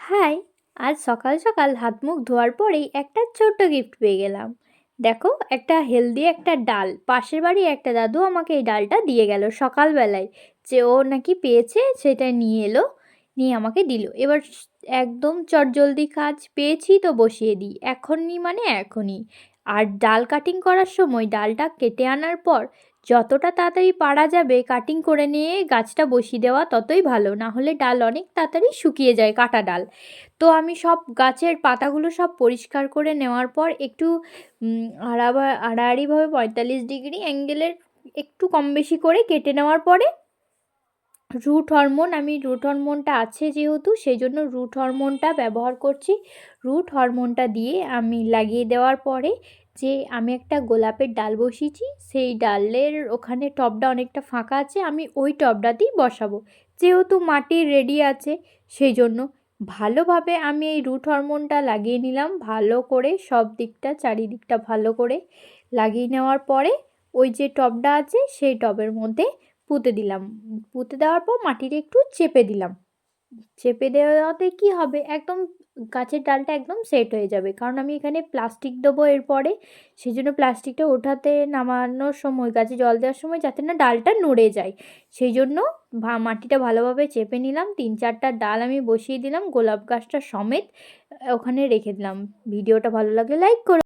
High! আজ সকাল সকাল হাত মুখ ধোয়ার পরেই একটা ছোট্ট গিফট পেয়ে গেলাম। দেখো, একটা হেলদি একটা ডাল। পাশের বাড়ির একটা দাদু আমাকে এই ডালটা দিয়ে গেল সকালবেলায়। যে ও নাকি পেয়েছে সেটা নিয়ে এলো, নিয়ে আমাকে দিল। এবার একদম চটজলদি কাজ, পেয়েছি তো বসিয়ে দিই। এখনই মানে এখনই। আর ডাল কাটিং করার সময় ডালটা কেটে আনার পর যতটা তাড়াতাড়ি পারা যাবে কাটিং করে নিয়ে গাছটা বসিয়ে দেওয়া ততই ভালো, না হলে ডাল অনেক তাড়াতাড়ি শুকিয়ে যায়, কাটা ডাল। তো আমি সব গাছের পাতাগুলো সব পরিষ্কার করে নেওয়ার পর একটু আড়াআড়িভাবে 45 ডিগ্রি অ্যাঙ্গেলের একটু কম বেশি করে কেটে নেওয়ার পরে রুট হরমোনটা আছে যেহেতু সেই জন্য রুট হরমোনটা ব্যবহার করছি। রুট হরমোনটা দিয়ে আমি লাগিয়ে দেওয়ার পরে যে আমি একটা গোলাপের ডাল বসিয়েছি, সেই ডালের ওখানে টবটা অনেকটা ফাঁকা আছে, আমি ওই টবটাতেই বসাবো। যেহেতু মাটি রেডি আছে সেই জন্য ভালোভাবে আমি এই রুট হরমোনটা লাগিয়ে নিলাম, ভালো করে সব দিকটা চারিদিকটা ভালো করে লাগিয়ে নেওয়ার পরে ওই যে টবটা আছে সেই টবের মধ্যে পুঁতে দিলাম। পুঁতে দেওয়ার পর মাটিটা একটু চেপে দিলাম। চেপে দেওয়াতে কী হবে, একদম গাছের ডালটা একদম সেট হয়ে যাবে। কারণ আমি এখানে প্লাস্টিক দেবো এরপরে, সেই জন্য প্লাস্টিকটা ওঠাতে নামানোর সময়, গাছে জল দেওয়ার সময় যাতে না ডালটা নড়ে যায়, সেই জন্য মাটিটা ভালোভাবে চেপে নিলাম। 3-4টা ডাল আমি বসিয়ে দিলাম গোলাপ গাছটা সমেত, ওখানে রেখে দিলাম। ভিডিওটা ভালো লাগলে লাইক করো।